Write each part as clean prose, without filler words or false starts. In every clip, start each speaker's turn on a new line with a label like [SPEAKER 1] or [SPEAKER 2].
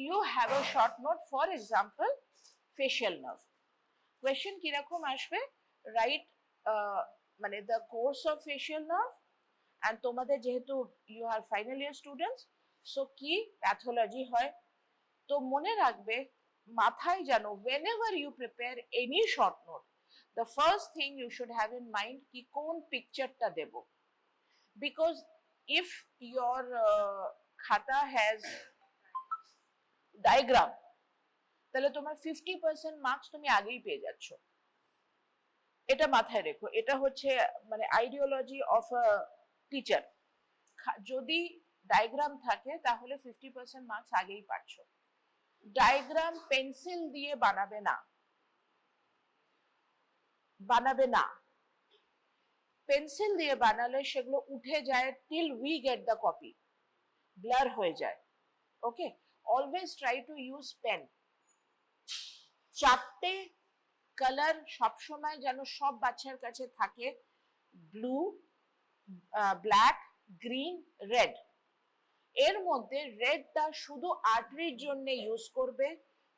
[SPEAKER 1] you have a short note, for example, facial nerve. Question কিরকম আসবে, write মানে the course of facial nerve, and তোমাদের যেহেতু you are final year students, so কি pathology হয়। তো মনে রাখবে মাথায় জানো, whenever you prepare any short note, the first thing you should have in mind কি কোন পিকচারটা দেব, because if your khata has diagram, তাহলে তোমার 50% মার্কস তুমি আগেই পেয়ে যাচ্ছ। এটা মাথায় রেখো, এটা হচ্ছে মানে আইডিওলজি অফ আ টিচার। যদি ডায়াগ্রাম থাকে তাহলে 50% মার্কস আগেই পাচ্ছ। ডায়াগ্রাম পেন্সিল দিয়ে বানাবে না, পেন্সিল দিয়ে বানালে সেগুলো উঠে যায়, till we get the copy, blur হয়ে যায়। Okay, always try to use pen. চারটে কালার সবসময় যেন সব বাচ্চার কাছে থাকে, ব্লু, ব্ল্যাক, গ্রিন, রেড। এর মধ্যে রেডটা শুধু আর্টারির জন্য ইউজ করবে,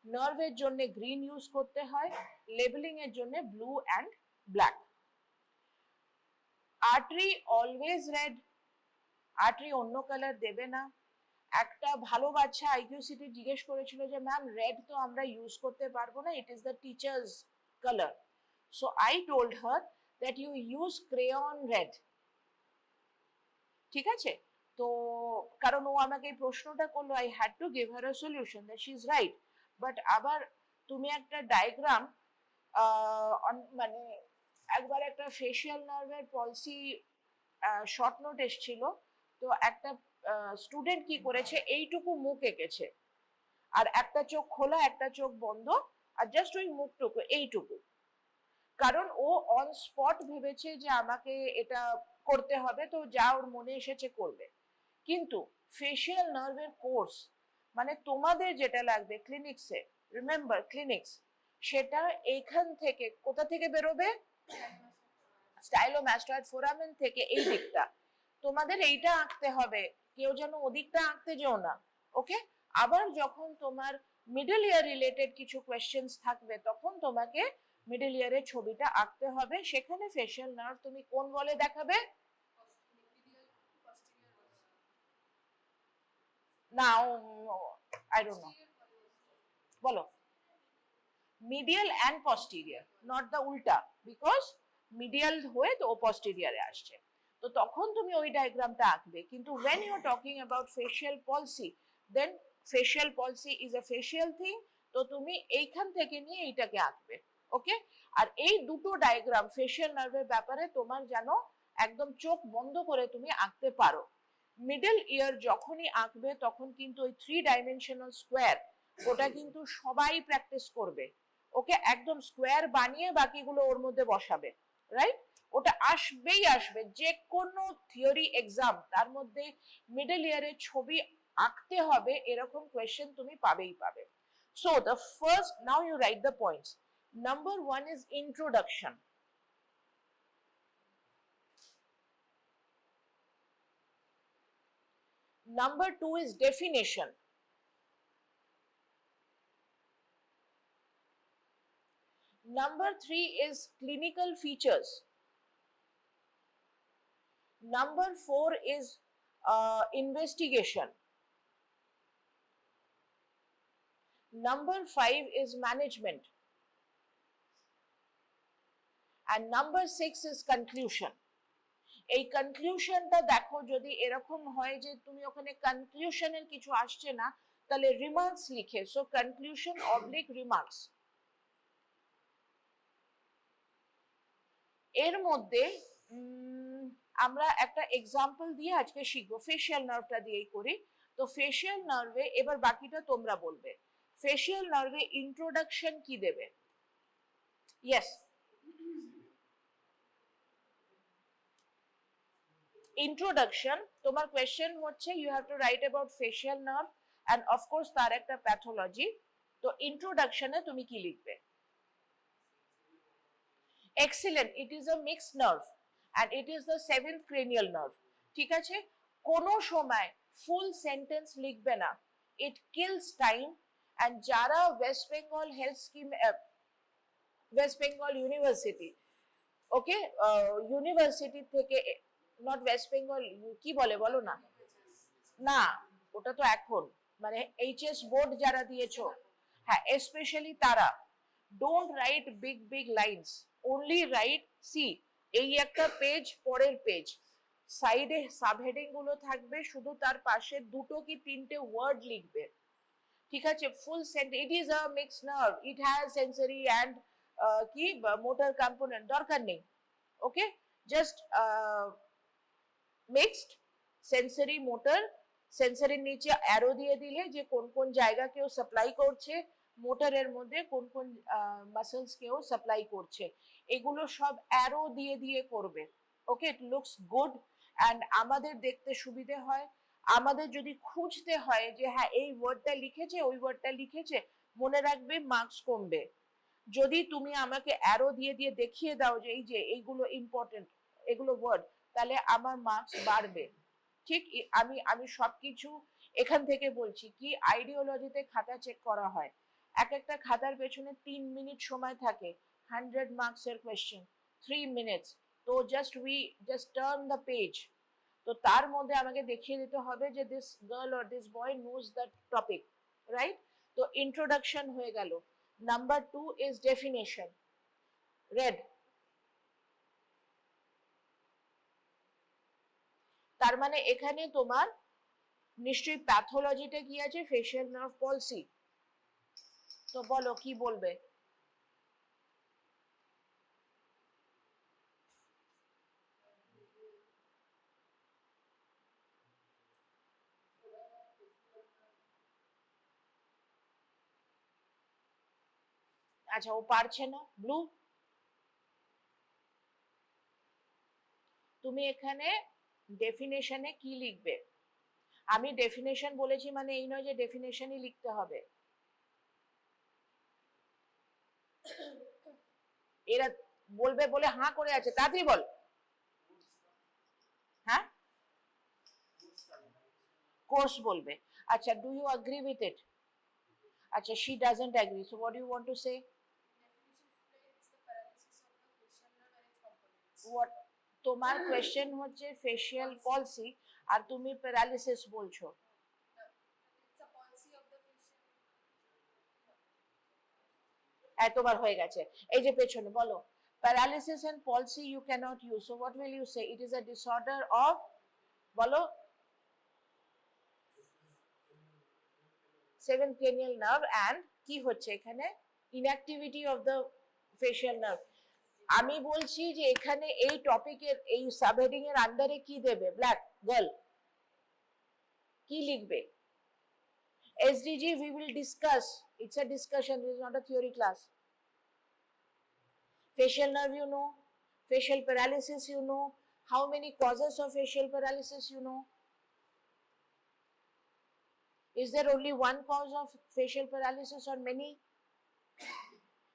[SPEAKER 1] নার্ভের জন্য গ্রিন ইউজ করতে হয়, লেবেলিং এর জন্য blue and black. Artery always red, artery অন্য কালার দেবে না। একটা ভালো বাচ্চা আইকিউ সিটি জিজ্ঞেস করেছিল যে ম্যাম রেড তো আমরা ইউজ করতে পারবো না, it is the teacher's colour. So I told her that you use crayon red. ঠিক আছে, তো কারণ ও আমাকে এই প্রশ্নটা করলো, I had to give her a solution that she is right. But আবার তুমি একটা ডায়াগ্রাম, মানে একবার একটা ফেশিয়াল নার্ভের পলসি শর্ট নোট এসেছিল, তো একটা স্টুডেন্ট কি করেছে, এইটুকু মুখ এঁকেছে, আর একটা চোখ খোলা একটা চোখ বন্ধ, আর জাস্ট ওই মুখটুকু এইটুকু। কারণ ও অন স্পট ভেবেছে যে আমাকে এটা করতে হবে, তো যা ওর মনে এসেছে করবে। কিন্তু ফেশিয়াল নার্ভের কোর্স মানে তোমাদের যেটা লাগবে ক্লিনিক্সে, রিমেম্বার ক্লিনিক্স, সেটা এইখান থেকে কোথা থেকে বেরোবে, স্টাইলোমাস্টয়েড ফোরামেন থেকে এই দিকটা। তোমাদের এইটা আঁকতে হবে, কেউ যেন ওদিকটা আঁকতে যেও না। ওকে, আবার যখন তোমার মিডল ইয়ার রিলেটেড কিছু কোয়েশ্চেন্স থাকবে তখন তোমাকে মিডল ইয়ারের ছবিটা আঁকতে হবে, সেখানে ফেশিয়াল নার্ভ তুমি কোন বলে দেখাবে না, আই ডোন্ট নো, বলো। Medial and posterior, not the উল্টা, বিকজ মিডিয়াল হয়ে তো ও পস্টিরিয়ারে আসছে, তো তখন তুমি ওই ডায়াগ্রামটা আঁকবে। কিন্তু when you are talking about facial palsy, then facial palsy is a facial thing, তো তুমি এইখান থেকে নিয়ে এইটাকে আঁকবে। ওকে, আর এই দুটো ডায়াগ্রাম ফেশিয়াল নার্ভের ব্যাপারে তোমার যেন একদম চোখ বন্ধ করে তুমি আঁকতে পারো। মিডল ইয়ার যখনই আঁকবে তখন কিন্তু ওই 3 ডাইমেনশনাল স্কোয়ার ওটা কিন্তু সবাই প্র্যাকটিস করবে। ওকে, একদম স্কোয়ার বানিয়ে বাকিগুলো ওর মধ্যে বসাবে, রাইট? ওটা আসবেই আসবে, যে কোনো থিওরি এক্সাম তার মধ্যে মিডল ইয়ারের ছবি আঁকতে হবে, এরকম কোয়েশ্চেন তুমি পাবেই পাবে। So the first, now you write the points. Number 1 is introduction. Number 2 is definition. Number 3 is clinical features. Number 4 is investigation. Number 5 is management. And number 6 is conclusion. এই কনক্লুশনটা দেখো, যদি এরকম হয় যে তুমি ওখানে কনক্লুশনের কিছু আসছে না, তাহলে রিমার্কস লিখে, সো কনক্লুশন অবলিক রিমার্কস। এর মধ্যে আমরা একটা এক্সাম্পল দিয়ে আজকে শিখবো, ফেশিয়াল নার্ভটা দিয়েই করি। তো ফেশিয়াল নার্ভে এবার বাকিটা তোমরা বলবে। ফেশিয়াল নার্ভে ইন্ট্রোডাকশন কি দেবে? ইয়েস, ইন্ট্রোডাকশন তোমার কোয়েশ্চেন হচ্ছে you have to write about facial nerve and of course তার একটা প্যাথোলজি। তো ইন্ট্রোডাকশনে তুমি কি লিখবে? Excellent, it is a mixed nerve and it is the 7th cranial nerve. ঠিক আছে, কোনো সময় ফুল সেন্টেন্স লিখবে না, it kills time. And যারা West Bengal health scheme, West Bengal university, okay, university থেকে, নট ওয়েস্ট বেঙ্গল, কি বলে বলো না, না ওটা তো এখন মানে এইচএস বোর্ড যারা দিয়েছো, হ্যাঁ স্পেশালি তারা, don't write big big lines, only write see, এই একটা পেজ, পরের পেজ, সাইডে সাবহেডিং গুলো থাকবে, শুধু তার পাশে দুটো কি তিনটে ওয়ার্ড লিখবে, ঠিক আছে, full sent, it is a mix nerve, it has sensory and কি মোটর কম্পোনেন্ট, দরকার নেই, okay, just mixed sensory motor, সেন্সরের নিচে অ্যারো দিয়ে দিলে যে কোন কোন জায়গা কেউ সাপ্লাই করছে, মোটরের মধ্যে কোন কোন মাসলস কেউ সাপ্লাই করছে, এগুলো সব অ্যারো দিয়ে দিয়ে করবে, ওকে, ইট লুকস গুড অ্যান্ড আমাদের দেখতে সুবিধে হয়, আমাদের যদি খুঁজতে হয় যে হ্যাঁ এই ওয়ার্ডটা লিখেছে ওই ওয়ার্ডটা লিখেছে, মনে রাখবে মার্কস কমবে। যদি তুমি আমাকে অ্যারো দিয়ে দিয়ে দেখিয়ে দাও যে এই যে এইগুলো ইম্পর্টেন্ট, এগুলো ওয়ার্ড, তাহলে আমার মার্কস বাড়বে। ঠিক আমি আমি সবকিছু এখান থেকে বলছি, কি আইডিওলজিতে খাতা চেক করা হয়, এক একটা খাতার পেছনে 3 মিনিট সময় থাকে, 100 মার্কসের কোয়েশ্চেন, 3 মিনিটস, তো জাস্ট টার্ন দ্য পেজ, তো তার মধ্যে আমাকে দেখিয়ে দিতে হবে যে this girl or this boy knows the topic, right? তো ইন্ট্রোডাকশন হয়ে গেল। নাম্বার 2 ইজ ডেফিনেশন, রেড, তার মানে এখানে তোমার নিশ্চয়ই প্যাথোলজিটা কি আছে, ফেশিয়াল নার্ভ পলসি, তো বলো কি বলবে? আচ্ছা ও পারছে না, ব্লু, তুমি এখানে ডেফিনেশনে কি লিখবে? আমি ডেফিনেশন বলেছি মানে এই নয় যে ডেফিনেশনই লিখতে হবে, এরা বলবে বলে হাঁ করে আছে, তাড়াতাড়ি বল। হ্যাঁ, কোর্স বলবে। আচ্ছা, do you agree with it? আচ্ছা, she doesn't agree, so what do you want to say? What, তোমার কোয়েশ্চেন হচ্ছে ফেশিয়াল পলসি আর তুমি প্যারালিসিস বলছো, এতবার হয়ে গেছে। এই যে পেছনে বলো, paralysis and palsy you cannot use, so what will you say? It is a disorder of, বলো, সেভেন্থ ক্রেনিয়াল নার্ভ অ্যান্ড কি হচ্ছে এখানে, inactivity of the facial nerve. আমি বলছি যে এখানে এই টপিকের এই সাবহেডিং এর আন্ডারে কি দেবে? ব্ল্যাক গার্ল কি লিখবে? SDG we will discuss, it's a discussion, this is not a theory class. Facial nerve you know, facial paralysis you know, how many causes of facial paralysis you know? Is there only one cause of facial paralysis or many?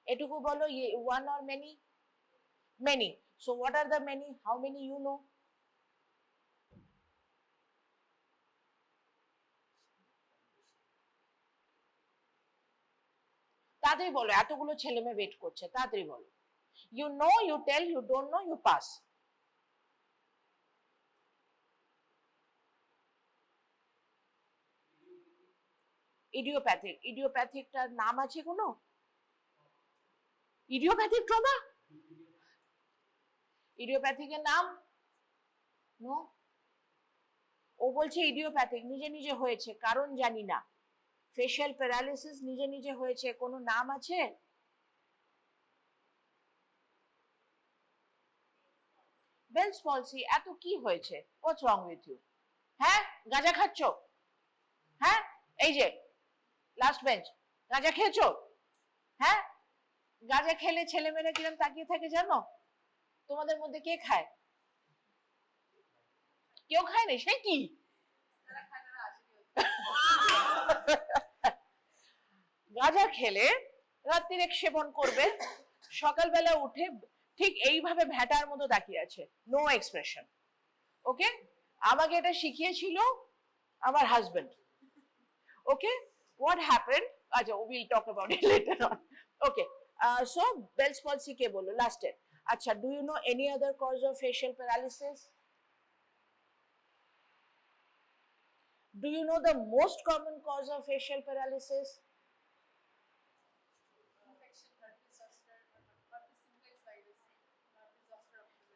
[SPEAKER 1] এটুকু বলো, one or many? Many. So what are the many? How many you know? তাড়াতাড়ি বলো, এতগুলো ছেলে মেয়ে wait করছে, তাড়াতাড়ি বলো। You know, you tell, you don't know, you pass. Idiopathic, ইডিওপ্যাথিকটার নাম আছে কোনো? ইডিওপ্যাথিক ট্রমা, ইডিওপ্যাথিকের নাম নো, ও বলছে ইডিওপ্যাথিক, নিজে নিজে হয়েছে, কারণ জানি না। ফেশিয়াল প্যারালিসিস নিজে নিজে হয়েছে, কোনো নাম আছে? বেলস পলসি, এত কি হয়েছে? হোয়াটস রং উইথ ইউ? হ্যাঁ, গাঁজা খাচ্ছ? হ্যাঁ, এই যে লাস্ট বেঞ্চ, গাঁজা খেয়েছো? হ্যাঁ, গাঁজা খেলে ছেলেমেয়েরা কিরম তাকিয়ে থাকে জানো? তোমাদের মধ্যে কে খায়? কেউ খায় না, সে কি? গাঁজা খেলে রাত্রিরে সেবন করবে, সকালবেলা উঠে ঠিক এইভাবে ভ্যাটার মতো তাকিয়ে আছে, নো এক্সপ্রেশন, ওকে? আমাকে এটা শিখিয়েছিল আমার husband, Okay, what happened? Acha, we'll talk about it later on. Okay, so Bell's palsy ke bolo last year. Acha, do you know any other cause of facial paralysis? Do you know the most common cause of facial paralysis?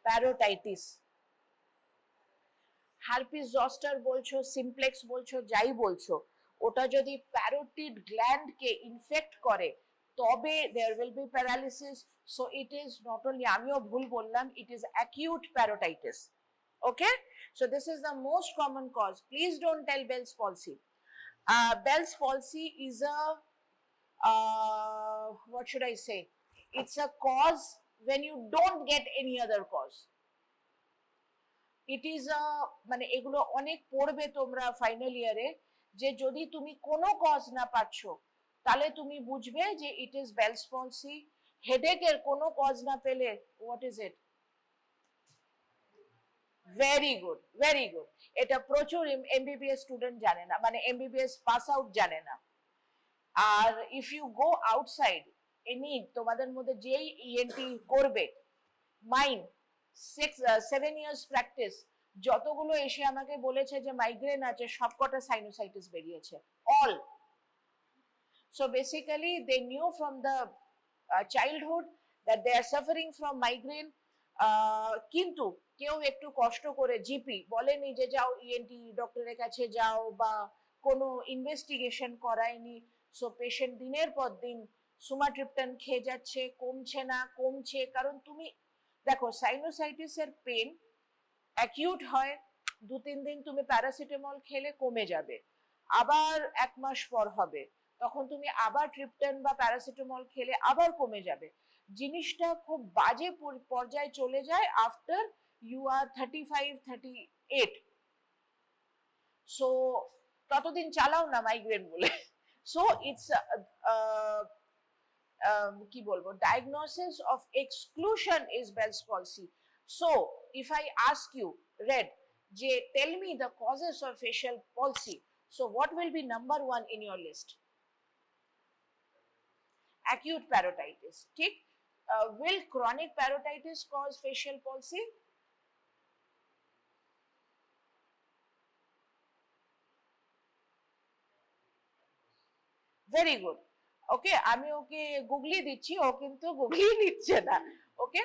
[SPEAKER 1] Parotitis. Herpes zoster বলছো, simplex বলছো, যাই বলছো, ওটা যদি parotid গ্ল্যান্ডকে infect করে তবে there will be paralysis. So it is not only, আমিও ভুল বললাম, it is acute parotitis. Okay, so this is the most common cause. Please don't tell Bell's palsy. Bell's palsy is a what should I say, it's a cause when you don't get any other cause. It is মানে এগুলো অনেক পড়বে তোমরা final ইয়ারে, যে যদি তুমি কোনো কজ না পাচ্ছ তাহলে তুমি বুঝবে যে ইট ইজ বেলস পলসি। হেডেকের কোনো কজ না পেলে what is it? Very good, very good. এটা প্রচুর এমবিবিএস স্টুডেন্ট জানে না, মানে এমবিবিএস পাস আউট জানে না। আর if you go outside any, তোমাদের মধ্যে যেই ইএনটি করবে, মাইন্ড 7 years প্র্যাকটিস, যতগুলো এসে আমাকে বলেছে যে মাইগ্রেন আছে, সবকটা সাইনোসাইটিস বেরিয়েছে, all. So basically they knew from the childhood that they are suffering from migraine. কিন্তু কেউ একটু কষ্ট করে জিপি বলেনি যে যাও ইএনটি ডক্টরের কাছে যাও বা কোনো ইনভেস্টিগেশন করায়নি। সো পেশেন্ট দিনের পর দিন সুমাট্রিপটান খেয়ে যাচ্ছে, কমছে না, কমছে। কারণ তুমি দেখো সাইনোসাইটিসের পেন অ্যাকিউট হয়, 2-3 দিন তুমি প্যারাসিটামল খেলে কমে যাবে, আবার 1 মাস পর হবে, তখন তুমি আবার ট্রিপটান বা প্যারাসিটামল খেলে আবার কমে যাবে। জিনিসটা খুব বাজে পর্যায়ে চলে যায় আফটার ইউ আর 35-38। সো ততদিন চালাও না মাইগ্রেন বলে। সো ইটস কি বলবো, diagnosis of exclusion is Bell's palsy. So if I ask you, Red, tell me the causes of facial palsy, so what will be number 1 in your list? Acute parotitis. ঠিক, will chronic parotitis cause facial palsy? Very good. ওকে, আমি ওকে গুগলি দিচ্ছি, ও কিন্তু গুগলি নিচ্ছে না। ওকে,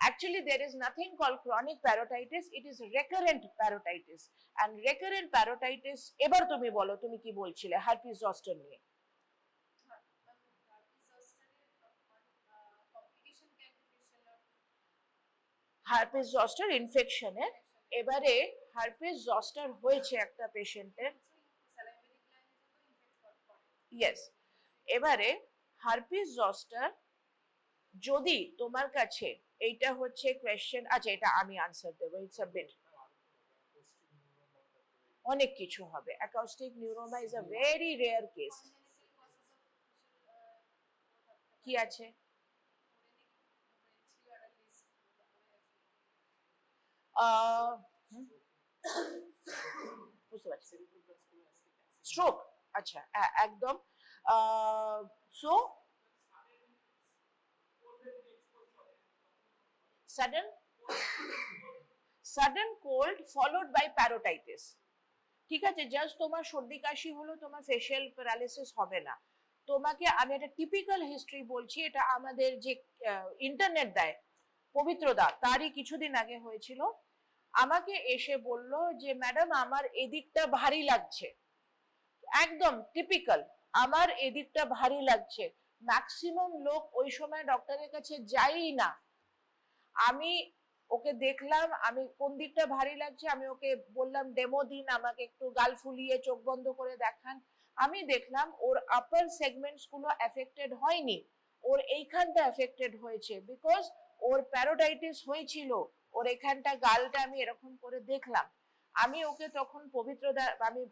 [SPEAKER 1] actually there is nothing called chronic parotitis, it is recurrent parotitis. And recurrent parotitis, এবার তুমি বলো তুমি কি বলছিলে হার্পিস জস্টার নিয়ে। হার্পিস জস্টার ইনফেকশনের, এবারে হার্পিস জস্টার হয়েছে একটা পেশেন্টের, ইয়েস। এবারে হার্পিস জস্টার যদি তোমার কাছে, এইটা হচ্ছে কোয়েশ্চেন, আচ্ছা এটা আমি আনসার দেবো, ইটস আ বিট, অনেক কিছু হবে। Acoustic neuroma is a very rare case. কি আছে? বুঝতে পারছি, স্ট্রোক, আচ্ছা একদম। So sudden cold followed by parotitis, ঠিক আছে, জাস্ট তোমার সর্দি কাশি হলো, তোমার ফেশিয়াল প্যারালিসিস হবে না। তোমাকে আমি একটা টিপিক্যাল হিস্ট্রি বলছি, এটা আমাদের যে ইন্টারনেট দেয় পবিত্রদা, তারই কিছুদিন আগে হয়েছিল। আমাকে এসে বলল যে ম্যাডাম আমার এদিকটা ভারী লাগছে, একদম টিপিক্যাল, আমার এদিকটা ভারী লাগছে। ম্যাক্সিমাম লোক ওই সময় ডক্টরের কাছে যাই না। আমি ওকে দেখলাম, আমি কোন দিকটা ভারী লাগছে, আমি ওকে বললাম ডেমো দিন, আমাকে একটু গাল ফুলিয়ে চোখ বন্ধ করে দেখান। আমি দেখলাম ওর আপার সেগমেন্টস গুলো এফেক্টেড হয়নি, ওর এইখানটা এফেক্টেড হয়েছে, বিকজ ওর প্যারোটাইটিস হয়েছিল, ওর এখানটা গালটা আমি এরকম করে দেখলাম। আমি ওকে তখন পবিত্রদা, আমি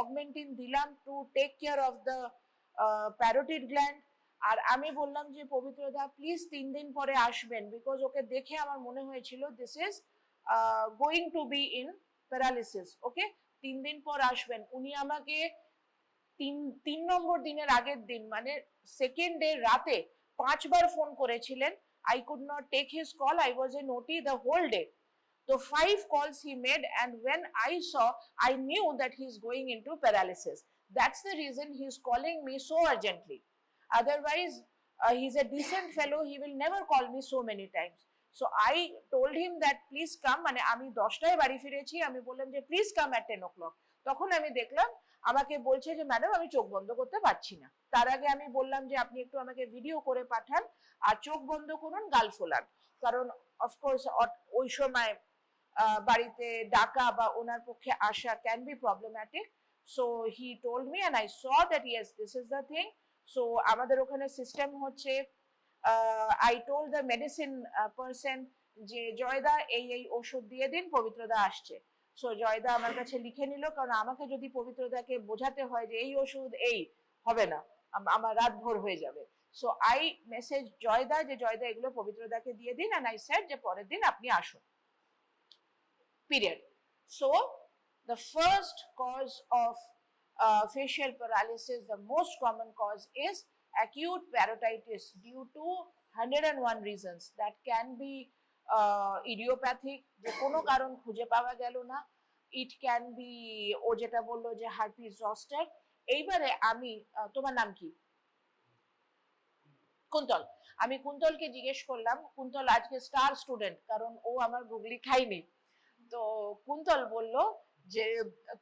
[SPEAKER 1] অগমেন্টিন দিলাম to take care of the parotid gland. আর আমি বললাম যে পবিত্রদা প্লিজ 3 দিন পরে আসবেন, বিকজ ওকে দেখে আমার মনে হয়েছিল this is going to be in paralysis. Okay, 3 দিন পর আসবেন। উনি আমাকে তিন নম্বর দিনের আগের দিন মানে সেকেন্ড ডে রাতে 5 বার ফোন করেছিলেন। I could not take his call. I was in OT the whole day. So 5 calls he made, and when I saw, I knew that he's going into paralysis. That's the reason he's calling me so urgently. Otherwise, he's a decent fellow. He will never call me so many times. So I told him that please come. মানে আমি 10টায় বাড়ি ফিরেছি, আমি বললাম যে please come at 10 o'clock. তখন আমি দেখলাম আমাকে বলছে যে ম্যাডাম আমি চোখ বন্ধ করতে পারছি না। তার আগে আমি বললাম যে আপনি একটু আমাকে ভিডিও করে পাঠান আর চোখ বন্ধ করুন, গাল ফোলান, কারণ অফকোর্স ওই সময় বাড়িতে ডাকা বা ওনার পক্ষে আসা can be problematic. So he told me and I saw that yes this is the thing. So আমাদের ওখানে সিস্টেম হচ্ছে I told the medicine person যে জয়দা এই ওষুধ দিয়ে দিন, পবিত্রদা আসছে। সো জয়দা আমার কাছে লিখে নিল, কারণ আমাকে যদি পবিত্রদাকে বোঝাতে হয় যে এই ওষুধ এই হবে না, আমার রাত ভোর হয়ে যাবে। সো আই মেসেজ জয়দা যে জয়দা এগুলো পবিত্রদাকে দিয়ে দিন, অ্যান্ড আই সেড যে পরের দিন আপনি আসুন, period. So the first cause of facial paralysis, the most common cause is acute parotitis due to 101 reasons that can be idiopathic, যে কোনো কারণ খুঁজে পাওয়া গেল না। ইট ক্যান বি ও যেটা বললো যে হার্পিস জস্টার। এইবারে আমি তোমার নাম কি? কুন্তল। আমি কুন্তলকে জিজ্ঞেস করলাম, কুন্তল আজকে স্টার স্টুডেন্ট, কারণ ও আমার গুগলি খাইনি। তো কুন্তল বলল যে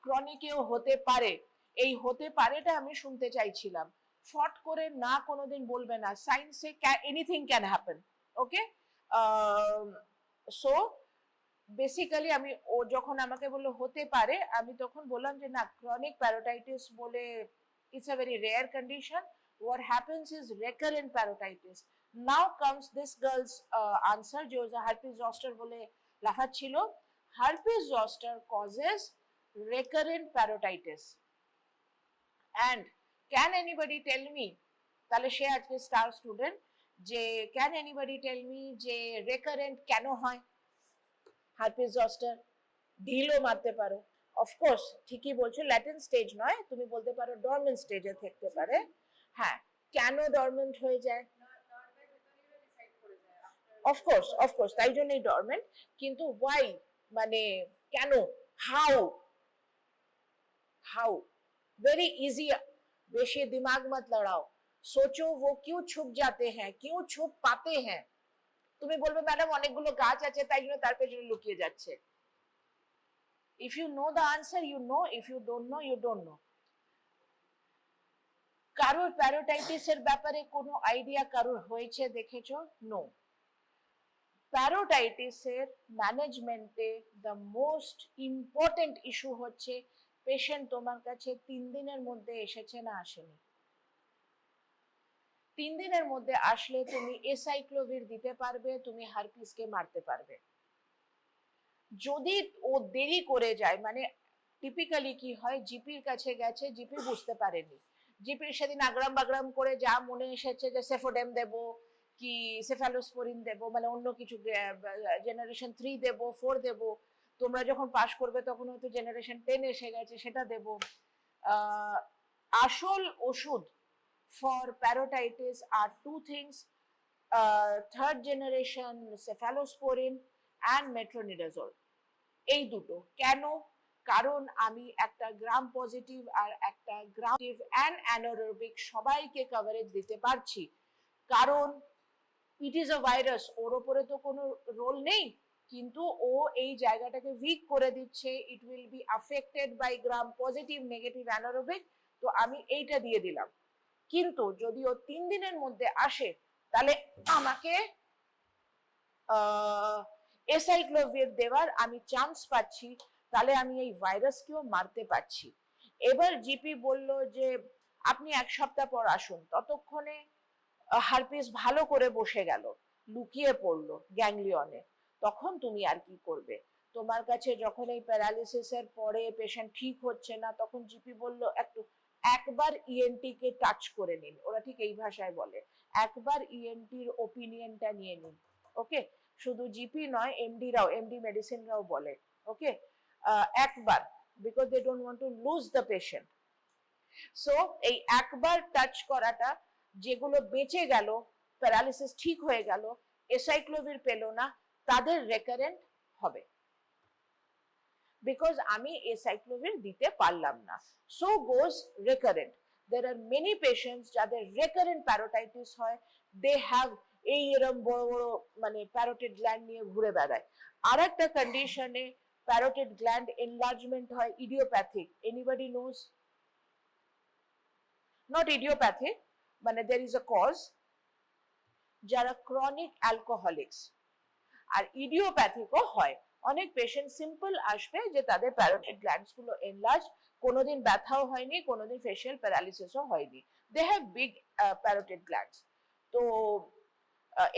[SPEAKER 1] ক্রনিকেও হতে পারে, এই হতে পারেটা আমি শুনতে চাইছিলাম, ফট করে না কোনোদিন বলবে না, সায়েন্সে anything can happen. Okay, so basically আমি ও যখন আমাকে বললো হতে পারে, আমি তখন বললাম যে না, ক্রনিক প্যারোটাইটিস বলে it's a very rare condition. what happens is recurrent parotitis. Now comes this girl's answer, যে ও herpes zoster বলে লাফাচ্ছিল। herpes zoster causes recurrent parotitis, and can anybody tell me, তাহলে সে আজকে স্টার স্টুডেন্ট, যে can anybody tell me যে recurrent কেন হয় herpes zoster? ঢিলও মারতে পারো, অফকোর্স ঠিকই বলছো, ল্যাটেন্ট স্টেজ নয়, তুমি বলতে পারো ডরমেন্ট স্টেজে থাকতে পারে। হ্যাঁ, কেন ডরমেন্ট হয়ে যায়? অফকোর্স তাই জন্যই ডরমেন্ট, কিন্তু ওয়াই, মানে কেন, हाउ वेरी इजी, बेशी दिमाग मत लड़ाओ, सोचो वो क्यों छुप जाते हैं, क्यों छुप पाते हैं। তুমি বলবে ম্যাডাম অনেকগুলো গাছ আছে তাই জন্য তার পেছনে লুকিয়ে যাচ্ছে। if you know the answer you know, if you don't know you don't know. কারোর প্যারোটাইটিসের ব্যাপারে কোনো আইডিয়া কারোর হয়েছে দেখেছো? নো। প্যারোটাইটিসের ম্যানেজমেন্টে দ্য মোস্ট ইম্পর্টেন্ট ইস্যু হচ্ছে পেশেন্ট তোমার কাছে 3 দিনের মধ্যে এসেছে না আসেনি। 3 দিনের মধ্যে আসলে তুমি এসাইক্লোভির দিতে পারবে, তুমি হারপিসকে মারতে পারবে। যদি ও দেরি করে যায়, মানে টিপিক্যালি কি হয়, জিপির কাছে গেছে, জিপি বুঝতে পারেনি, জিপির সেদিন আগ্রাম বাগ্রাম করে যা মনে এসেছে যে সেফোডেম দেব কি সেফালোস্পোরিন দেব, মানে অন্য কিছু জেনারেশন 3 দেব, 4 দেব, তোমরা যখন পাস করবে তখন হয়তো জেনারেশন 10 এসে গেছে, সেটা দেব। আসল ওষুধ for parotitis are 2 things, third generation cephalosporin and metronidazole, এই দুটো। কেন? কারণ আমি একটা গ্রাম পজিটিভ আর একটা গ্রাম অ্যান্ড অ্যানারোবিক সবাইকে কভারেজ দিতে পারছি, কারণ ইট ইজ আ ভাইরাস, ওর ওপরে তো কোনো রোল নেই, কিন্তু ও এই জায়গাটাকে উইক করে দিচ্ছে, it will be affected by gram positive negative anaerobic, তো আমি এইটা দিয়ে দিলাম। কিন্তু যদি ও 3 দিনের মধ্যে আসে তাহলে আমাকে এসাইক্লোভির দেওয়ার আমি চান্স পাচ্ছি, তাহলে আমি এই ভাইরাসকেও মারতে পারছি। এবার জিপি বলল যে আপনি 1 সপ্তাহ পর আসুন, ততক্ষণে হারপিস ভালো করে বসে গেল, লুকিয়ে পড়লো গ্যাংলিয়নে, তখন তুমি আর কি করবে? তোমার কাছে যখন এই প্যারালিসিসের পরে পেশেন্ট ঠিক হচ্ছে না, তখন জিপি বলল একবার ইএনটি কে টাচ করে নিন, ওরা ঠিক এই ভাষায় বলে, একবার ইএনটির ওপিনিয়নটা নিয়ে নিন। ওকে, শুধু জিপি নয়, এমডিরাও, এমডি মেডিসিনরাও বলে, ওকে, একবার, because they don't want to lose the patient. So এই একবার টাচ করাটা, যেগুলো বেঁচে গেল, প্যারালিসিস ঠিক হয়ে গেল, এসাইক্লোভির পেল না, তাদের রেকারেন্ট হবে, বিকজ আমি এসাইক্লোভির দিতে পারলাম না। So goes recurrent. there are many patients যাদের রেকারেন্ট প্যারোটাইটিস হয়, দে হ্যাভ এই এরম বড় বড় মানে প্যারোটিড গ্ল্যান্ড নিয়ে ঘুরে বেড়ায়। আর একটা কন্ডিশনে প্যারোটিড গ্ল্যান্ড এনলার্জমেন্ট হয়, idiopathic. Anybody knows? Not idiopathic, মানে দের ইজ আ কজ, যারা ক্রনিক অ্যালকোহলিক্স। আর ইডিওপ্যাথিকও হয়, অনেক পেশেন্ট সিম্পল আসবে যে তাদের প্যারোটিড গ্ল্যান্ডস গুলো এনলার্জ, কোনোদিন ব্যথাও হয়নি, কোনোদিন ফেশিয়াল প্যারালিসিসও হয়নি, they have big parotid glands. তো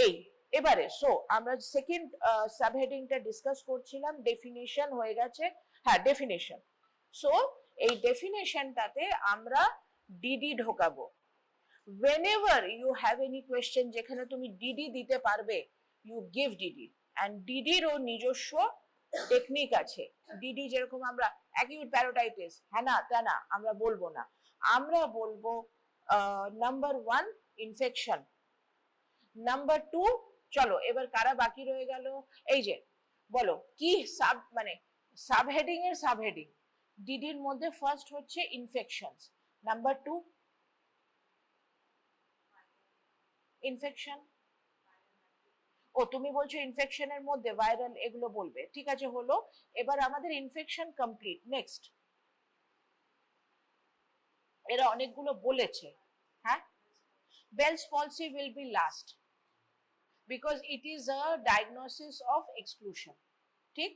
[SPEAKER 1] এই এবারে সো আমরা সেকেন্ড সাবহেডিংটা ডিসকাস করছিলাম, ডেফিনেশন হয়ে গেছে। হ্যাঁ, ডেফিনেশন। সো এই ডেফিনেশনটাতে আমরা ডিডি ঢোকাবো। whenever you have any question যেখানে তুমি ডিডি দিতে পারবে, you give ডিডি। and ডিডির ও নিজস্ব টেকনিক আছে। ডিডি যেরকম আমরা অ্যাকিউট প্যারোটাইটিস হ্যাঁ না তা না আমরা বলবো না, আমরা বলবো নাম্বার 1 ইনফেকশন, নাম্বার 2, চলো এবার কারা বাকি রয়ে গেল, এই যে বলো কি সাব মানে সাবহেডিং এর সাবহেডিং। ডিডির মধ্যে ফার্স্ট হচ্ছে ইনফেকশনস, নাম্বার 2 ইনফেকশন। ও তুমি বলছো ইনফেকশনের মধ্যে ভাইরাল এগুলো বলবে, ঠিক আছে হলো। এবার আমাদের ইনফেকশন কমপ্লিট, নেক্সট। এরা অনেকগুলো বলেছে, হ্যাঁ। Bell's palsy will be last because it is a diagnosis of exclusion, ঠিক।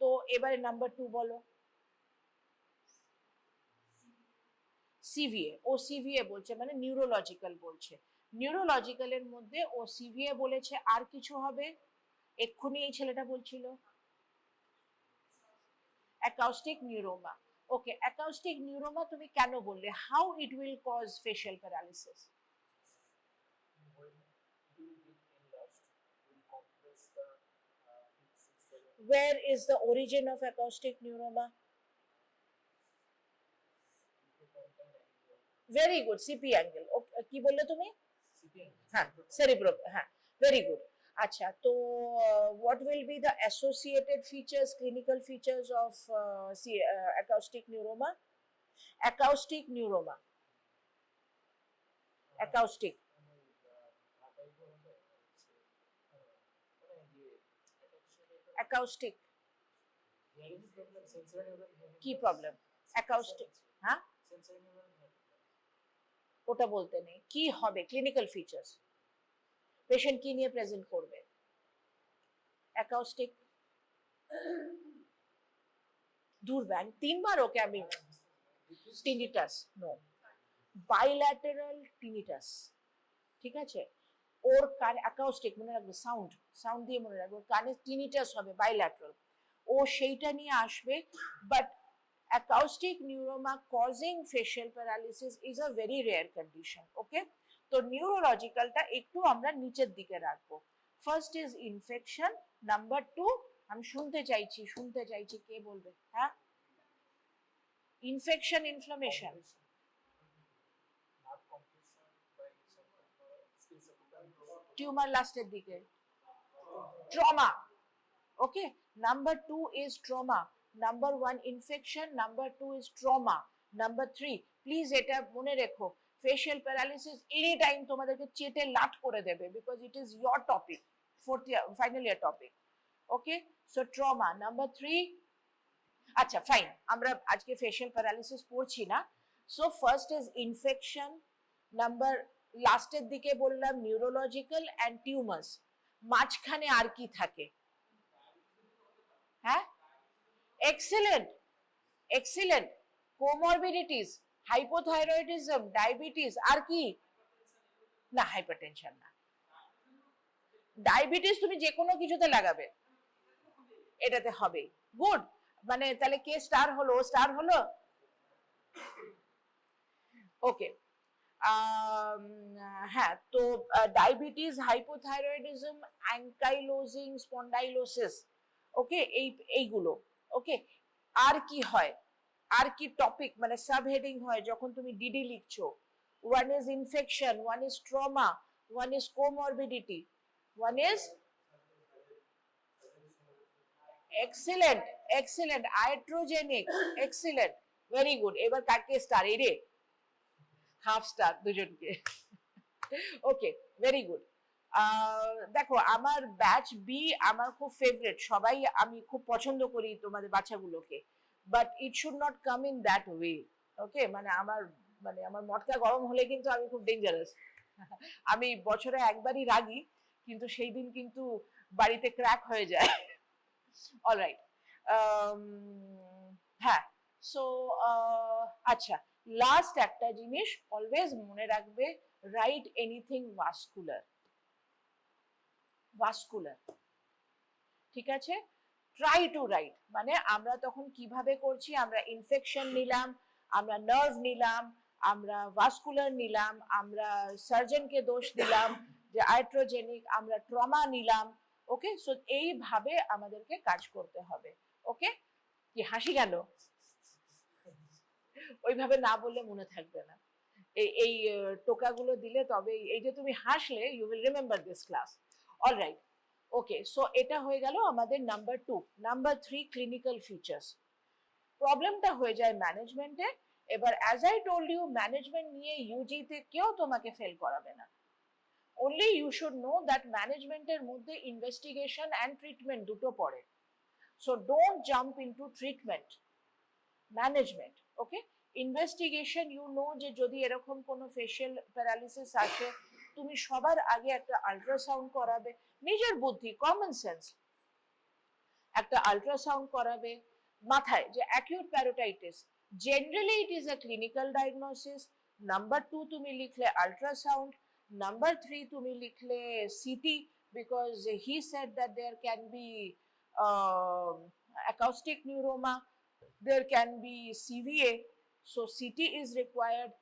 [SPEAKER 1] তো এবারে নাম্বার 2 বলো। সিভিএ, ও সিভিএ বলছে মানে নিউরোলজিক্যাল বলছে। নিউরোলজিক্যালের মধ্যে ও সিভিএ বলেছে, আর কিছু হবে? এক্ষুনি এই ছেলেটা বলছিল acoustic neuroma. Okay, acoustic neuroma তুমি কেন বললে? How it will cause facial paralysis? Where is the origin of acoustic neuroma? Very good, CP angle. কি বললে তুমি? হ্যাঁ, cerebral, হ্যাঁ, very good. আচ্ছা, তো what will be the associated features, clinical features of acoustic neuroma? Acoustic neuroma. Acoustic. Acoustic. কি problem? Acoustic, হ্যাঁ ওটা বলতে নেই, কি হবে ক্লিনিক্যাল ফিচার্স, পেশেন্ট কি নিয়ে প্রেজেন্ট করবে? অ্যাকাউস্টিক দুর্ব্যাং 3 বার ওকে আমি টিনিটাস, নো, বাইল্যাটারাল টিনিটাস, ঠিক আছে। ওর কানে অ্যাকাউস্টিক মনে রাখবে, সাউন্ড, সাউন্ড দিয়ে মনে রাখবে, কানে টিনিটাস হবে বাইল্যাটারাল, ও সেইটা নিয়ে আসবে। But acoustic neuroma causing facial paralysis is a very rare condition, okay? তো নিউরোলজিক্যালটা একটু আমরা নিচের দিকে রাখবো। ফার্স্ট ইজ ইনফেকশন, নাম্বার 2 আমি শুনতে চাইছি কে বলবে? হ্যাঁ, ইনফেকশন, ইনফ্লামেশন, টিউমার লাস্টের দিকে, trauma, okay. Number 2 is trauma, number 1 infection, number 2 is trauma, number 3 please এটা মনে রেখো, ফেশিয়াল প্যারালিসিস এনি টাইম তোমাদেরকে চেটে লাট করে দেবে, because it is your topic, fourth year final year topic, okay. So trauma, number 3। আচ্ছা ফাইন, আমরা আজকে ফেশিয়াল প্যারালিসিস পড়ছি না। So first is infection, number লাস্টের দিকে বললাম নিউরোলজিক্যাল অ্যান্ড টিউমার্স। মাঝখানে আর কি থাকে? হ্যাঁ, excellent, excellent, comorbidities, hypothyroidism, diabetes, আর কি? না, হাইপারটেনশন না। ডায়াবেটিস তুমি যে কোনো কিছুতে লাগাবে, এটাতে হবে। গুড, মানে তাহলে কে স্টার হলো? স্টার হলো, ওকে। হ্যাঁ, তো ডায়াবেটিস, হাইপোথাইরয়েডিজম, অ্যাঙ্কাইলোজিং স্পন্ডাইলোসিস, ওকে, এইগুলো, ওকে। আর কি হয়? আর কি টপিক মানে সাব হেডিং হয় যখন তুমি ডিডি লিখছো? One is infection, one is trauma, one is comorbidity, one is excellent, excellent, iatrogenic, excellent, very good. এবার কাকে স্টার? এরে হাফ স্টার দুজনকে। ওকে, ভেরি গুড। দেখো আমার ব্যাচ বি আমার খুব ফেভারিট, সবাই আমি খুব পছন্দ করি তোমাদের বাচ্চাগুলোকে, but it should not come in that way. Okay, মানে আমার মটকা গরম হলে কিন্তু আমি খুব ডেঞ্জারাস। আমি বছরে একবারই রাগি, কিন্তু সেই দিন কিন্তু বাড়িতে ক্র্যাক হয়ে যায়। অলরাইট, হ্যাঁ, সো আচ্ছা, লাস্ট একটা জিনিস অলওয়েজ মনে রাখবে, রাইট এনিথিং ভাস্কুলার, ভাস্কুলার, ঠিক আছে? ট্রাই টু রাইট, মানে আমরা তখন কিভাবে করছি, আমরা ইনফেকশন নিলাম, আমরা নার্ভ নিলাম, আমরা ভাস্কুলার নিলাম, আমরা সার্জনকে দোষ দিলাম যে আইট্রোজেনিক, আমরা ট্রমা নিলাম। ওকে, সো এইভাবে আমাদেরকে কাজ করতে হবে। ওকে, কি হাসি গেল? ওইভাবে না বললে মনে থাকবে না। এই টোকাগুলো দিলে তবে, এই যে তুমি হাসলে, you will remember this class. Alright, okay, so এটা হয়ে গেল আমাদের নাম্বার 2। Number 3, clinical features. প্রবলেমটা হয়ে যায় ম্যানেজমেন্টে। এবার as I told you, management নিয়ে ইউজিতে কেউ তোমাকে ফেল করাবে না। only you should know that ম্যানেজমেন্টের মধ্যে ইনভেস্টিগেশন অ্যান্ড ট্রিটমেন্ট দুটো পড়ে। so don't jump into treatment, management. Okay, investigation you know, যে যদি এরকম কোনো ফেশিয়াল প্যারালিসিস আসে, তুমি সবার আগে একটা আল্ট্রাসাউন্ড করাবে, নিজের বুদ্ধি, কমন সেন্স, একটা আল্ট্রাসাউন্ড করাবে মাথায় যে acute parotitis, generally it is a clinical diagnosis. Number 2 তুমি লিখলে আল্ট্রাসাউন্ড, নাম্বার 3 তুমি লিখলে CT, because he said that there can be acoustic neuroma, there can be CVA, so CT is required.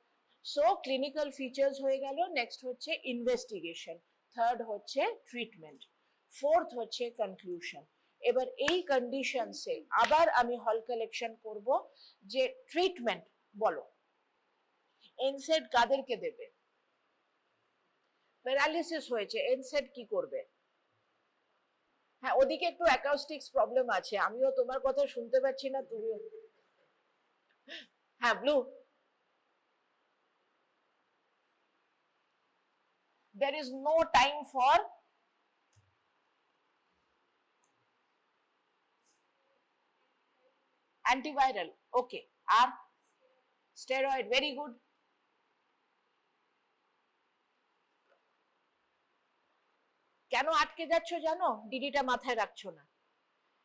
[SPEAKER 1] So clinical features হয়ে গেল। Next হচ্ছে investigation, third হচ্ছে treatment, fourth হচ্ছে conclusion. এবার এই কন্ডিশনসে আবার আমি হল কালেকশন করব যে ট্রিটমেন্ট বলো, এনসেড কাদেরকে দেবে? প্যারালিসিস হয়েছে, এনসেড কি করবে? হ্যাঁ, ওদিকে একটু অ্যাকাউস্টিক্স প্রবলেম আছে, আমিও তোমার কথা শুনতে পাচ্ছি না, তুমিও। হ্যাঁ, blue, there is no time for antiviral. Okay, আর steroid, very good. কেন আটকে যাচ্ছ জানো? ডিডিটা মাথায় রাখছো না।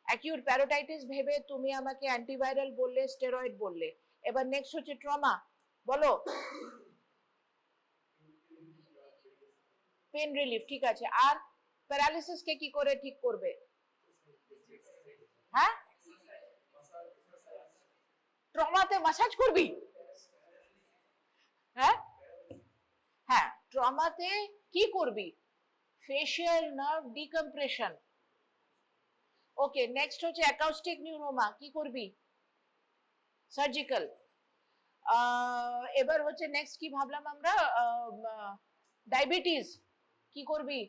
[SPEAKER 1] অ্যাকিউট প্যারোটাইটিস ভেবে তুমি আমাকে অ্যান্টিভাইরাল বললে, স্টেরয়েড বললে। এবার নেক্সট হচ্ছে ট্রমা, বলো। পেন রিলিফ, ঠিক আছে। আর প্যারালিসিস কে কি করে ঠিক করবে? হ্যাঁ, ট্রমাতে মাসাজ করবি? হ্যাঁ, হ্যাঁ, ট্রমাতে কি করবি? Facial nerve decompression. Okay, next হচ্ছে অ্যাকাউস্টিক নিউরোমা, কি করবি? সার্জিক্যাল। এবার হচ্ছে নেক্সট কি ভাবলাম আমরা? ডায়াবেটিস, কি করবি?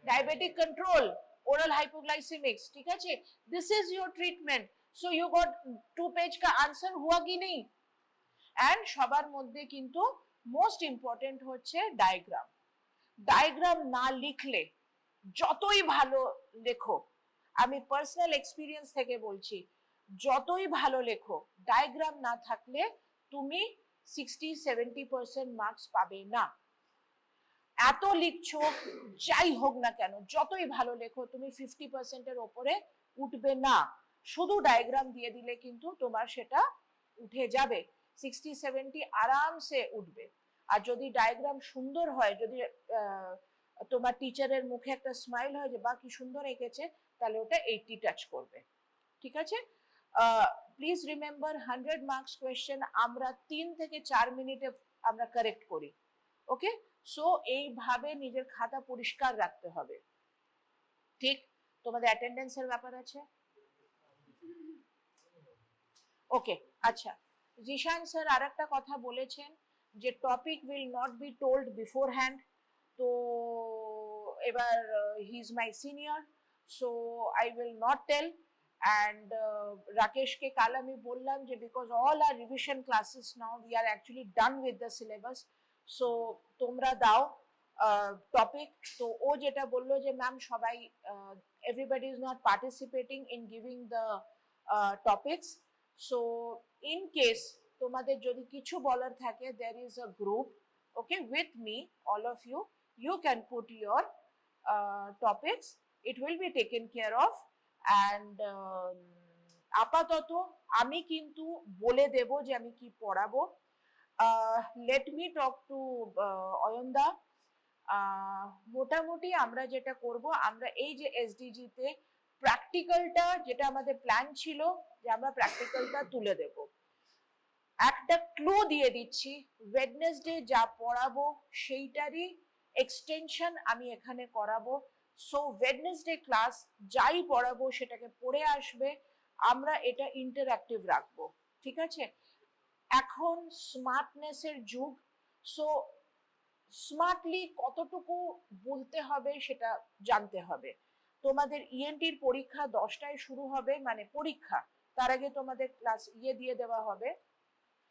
[SPEAKER 1] ডায়াবেটিক কন্ট্রোল, ওরাল हाइपोग्लाइसेमिक्स, ঠিক আছে। This is your treatment. So you got 2 page का आंसर हुआ कि नहीं? এন্ড সবার মধ্যে কিন্তু মোস্ট ইম্পর্টেন্ট হচ্ছে ডায়াগ্রাম। ডায়াগ্রাম না লিখলে, যতই ভালো লেখো, আমি পার্সোনাল এক্সপিরিয়েন্স থেকে বলছি, যতই ভালো লেখো, ডায়াগ্রাম না থাকলে তুমি 60-70% মার্কস পাবে না। এত লিখছো, যাই হোক না কেন, যতই ভালো লেখো, তুমি 50%-এর ওপরে উঠবে না। শুধু ডায়াগ্রাম দিয়ে দিলে কিন্তু তোমার সেটা উঠে যাবে, 60-70 আরামসে উঠবে। আর যদি ডায়াগ্রাম সুন্দর হয়, যদি তোমার টিচারের মুখে একটা স্মাইল হয় যে বাহ কি সুন্দর এঁকেছে, তাহলে ওটা 80 টাচ করবে, ঠিক আছে। প্লিজ রিমেম্বার, 100 মার্কস কোয়েশ্চেন আমরা 3 থেকে 4 মিনিটে আমরা কারেক্ট করি। ওকে, সো এইভাবে নিজের খাতা পরিষ্কার রাখতে হবে। ঠিক, তোমাদের অ্যাটেন্ডেন্সের ব্যাপার আছে। ওকে, আচ্ছা, জিশান স্যার আর একটা কথা বলেছেন যে topic will not be told beforehand. তো এবার he is my senior, so I will not tell. And রাকেশকে কাল আমি বললাম যে because all are revision classes now we are actually done with the syllabus, so তোমরা দাও topic. তো ও যেটা বললো যে ম্যাম সবাই everybody is not participating in giving the topics, so in case তোমাদের যদি কিছু বলার থাকে there is a group, okay, with me, all of you, you can put your topics, it will be taken care of. And আপাতত আমি কিন্তু বলে দেব যে আমি কি পড়াবো। let me talk to অয়নদা। মোটামুটি আমরা যেটা করব, আমরা এই যে এসডিজি তে প্র্যাকটিক্যালটা, যেটা আমাদের প্ল্যান ছিল যে আমরা প্র্যাকটিক্যালটা তুলে দেব। একটা ক্লু দিয়ে দিচ্ছি, ওয়েডনেসডে যা পড়াবো সেইটারই এক্সটেনশন আমি এখানে করাবো। সো ওয়েডনেসডে ক্লাস যাই পড়াবো সেটাকে পড়ে আসবে, আমরা এটা ইন্টারঅ্যাক্টিভ রাখবো, ঠিক আছে? এখন স্মার্টনেসের যুগ, সো স্মার্টলি কতটুকু বলতে হবে সেটা জানতে হবে। তোমাদের ইএনটির পরীক্ষা 10টায় শুরু হবে, মানে পরীক্ষা, তার আগে তোমাদের ক্লাস দিয়ে দেওয়া হবে।